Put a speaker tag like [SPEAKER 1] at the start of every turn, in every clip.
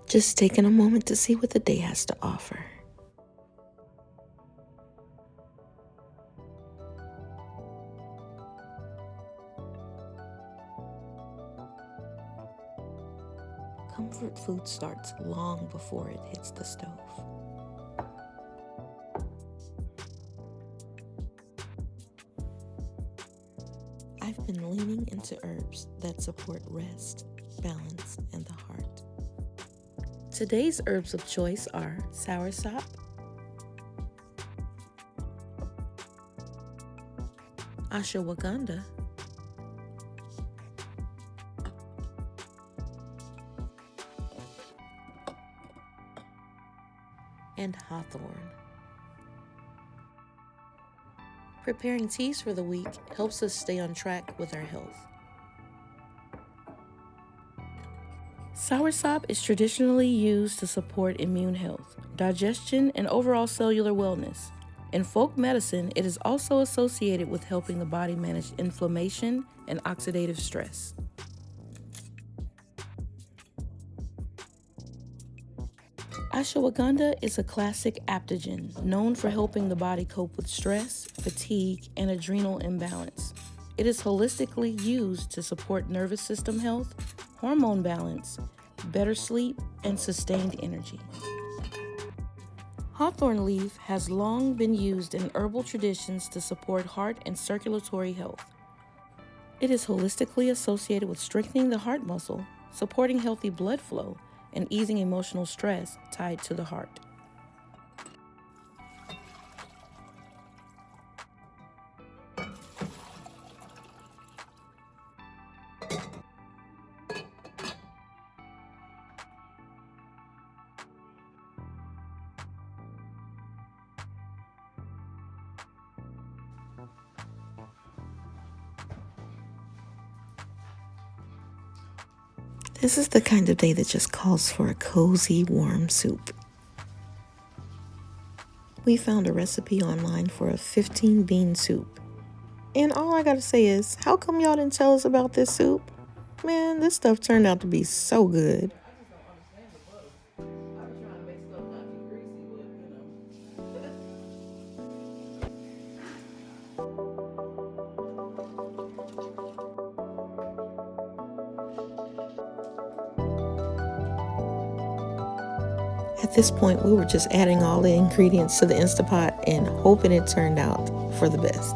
[SPEAKER 1] Just taking a moment to see what the day has to offer. Comfort food starts long before it hits the stove. I've been leaning into herbs that support rest, balance, and the heart. Today's herbs of choice are soursop, ashwagandha, and hawthorn. Preparing teas for the week helps us stay on track with our health. Soursop is traditionally used to support immune health, digestion, and overall cellular wellness. In folk medicine, it is also associated with helping the body manage inflammation and oxidative stress. Ashwagandha is a classic adaptogen known for helping the body cope with stress, fatigue, and adrenal imbalance. It is holistically used to support nervous system health, hormone balance, better sleep, and sustained energy. Hawthorn leaf has long been used in herbal traditions to support heart and circulatory health. It is holistically associated with strengthening the heart muscle, supporting healthy blood flow, and easing emotional stress tied to the heart. This is the kind of day that just calls for a cozy, warm soup. We found a recipe online for a 15-bean soup. And all I gotta say is, how come y'all didn't tell us about this soup? Man, this stuff turned out to be so good. At this point, we were just adding all the ingredients to the Instapot and hoping it turned out for the best.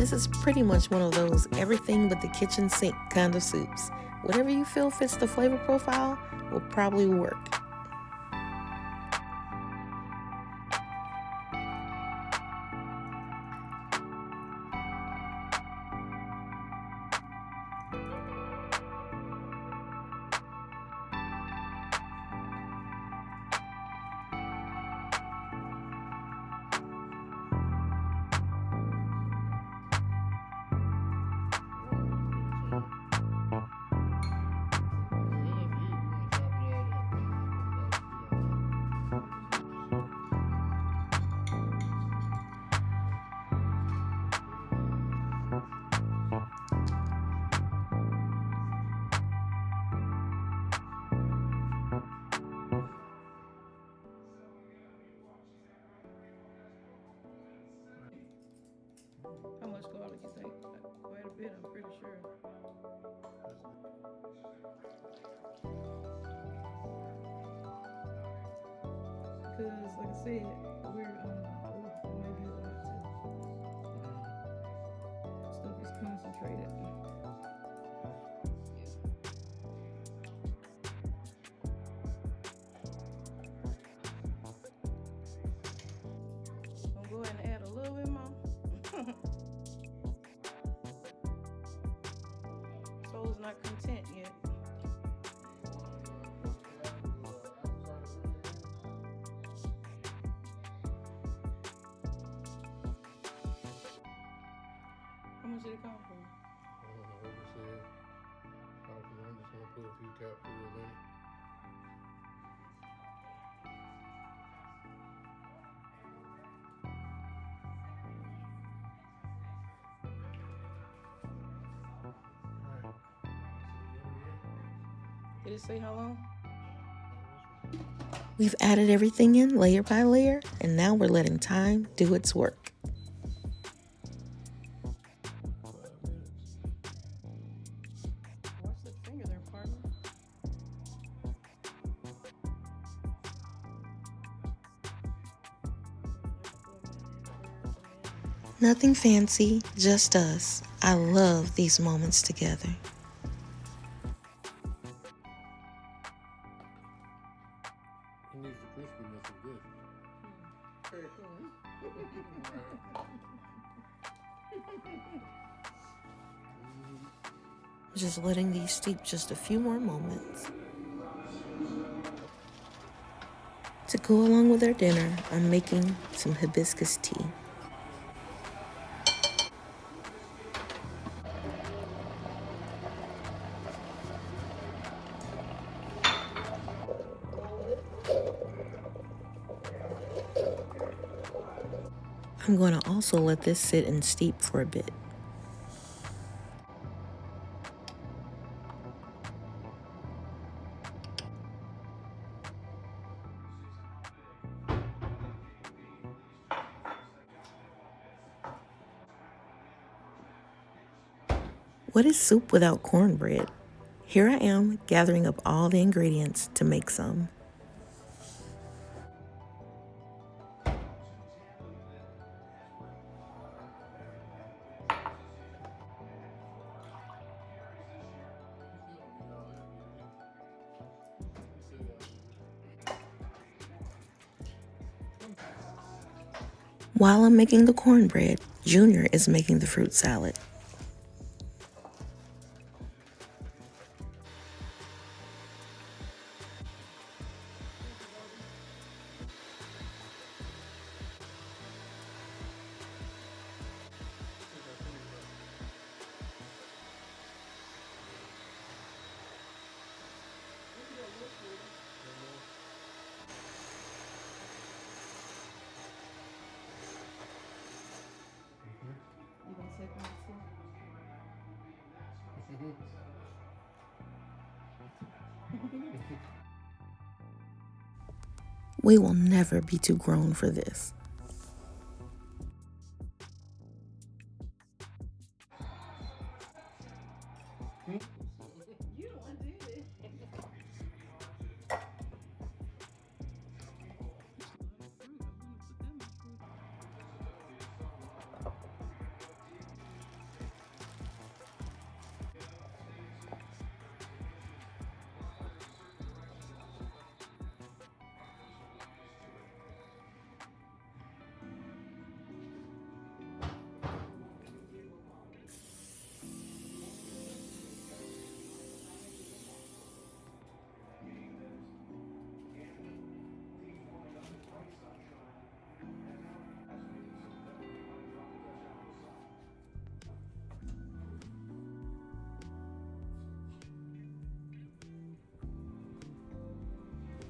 [SPEAKER 1] This is pretty much one of those everything but the kitchen sink kind of soups. Whatever you feel fits the flavor profile will probably work. How much garlic you think? Quite a bit, I'm pretty sure. Because, like I said, we're maybe a lot too. Stuff is concentrated. I'm going to go ahead and add a little bit more. Soul's not content yet. How much did it come from?
[SPEAKER 2] I don't know what it said. I'm just gonna put a few capsules in it.
[SPEAKER 1] Did it say how long?
[SPEAKER 3] We've added everything in layer by layer, and now we're letting time do its work.
[SPEAKER 2] 5 minutes.
[SPEAKER 1] Watch that finger there, partner.
[SPEAKER 3] Nothing fancy, just us. I love these moments together.
[SPEAKER 2] It needs the crispiness of this. Very cool.
[SPEAKER 3] Just letting these steep just a few more moments. To go along with our dinner, I'm making some hibiscus tea. I'm going to also let this sit and steep for a bit. What is soup without cornbread? Here I am gathering up all the ingredients to make some. While I'm making the cornbread, Junior is making the fruit salad.
[SPEAKER 1] You gonna take one too?
[SPEAKER 3] We will never be too grown for this.
[SPEAKER 1] You the one did it.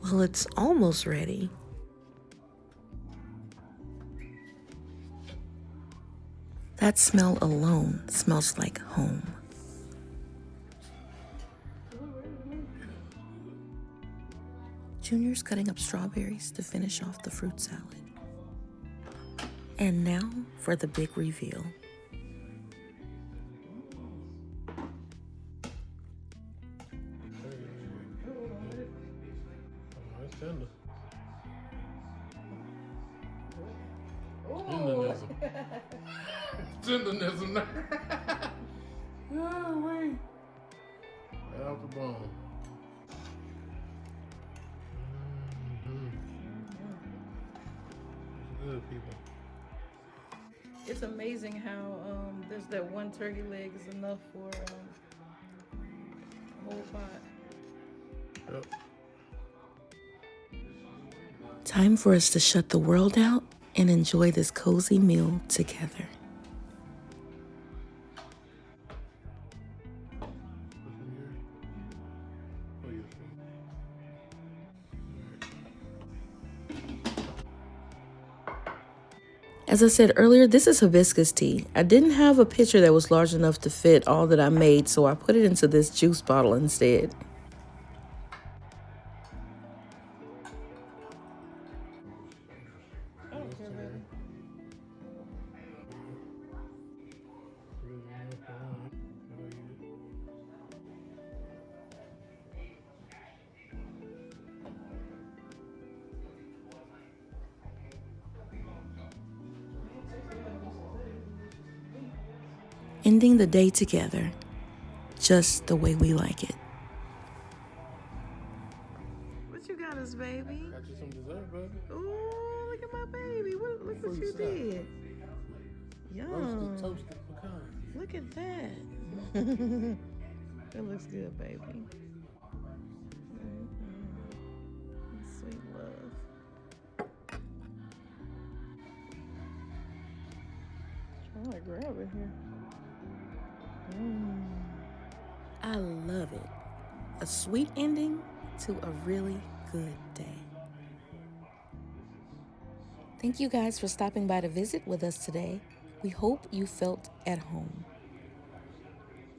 [SPEAKER 3] Well, it's almost ready. That smell alone smells like home. Junior's cutting up strawberries to finish off the fruit salad. And now for the big reveal.
[SPEAKER 2] amazing. Tenderness in there. Oh, wait. Right off the bone. It's good, people.
[SPEAKER 1] It's amazing how there's that one turkey leg is enough for a whole pot.
[SPEAKER 2] Yep.
[SPEAKER 3] Time for us to shut the world out and enjoy this cozy meal together. As I said earlier, this is hibiscus tea. I didn't have a pitcher that was large enough to fit all that I made, so I put it into this juice bottle instead.
[SPEAKER 1] I don't care, baby.
[SPEAKER 3] Ending the day together, just the way we like it.
[SPEAKER 1] What you got us, baby?
[SPEAKER 2] Got you some dessert, baby.
[SPEAKER 1] Ooh, look at my baby. Look what you
[SPEAKER 2] Fruit
[SPEAKER 1] did. Yum.
[SPEAKER 2] Roasted, toasted pecan.
[SPEAKER 1] Look at that. That looks good, baby. Sweet love. Trying to grab it here.
[SPEAKER 3] I love it. A sweet ending to a really good day. Thank you guys for stopping by to visit with us today. We hope you felt at home.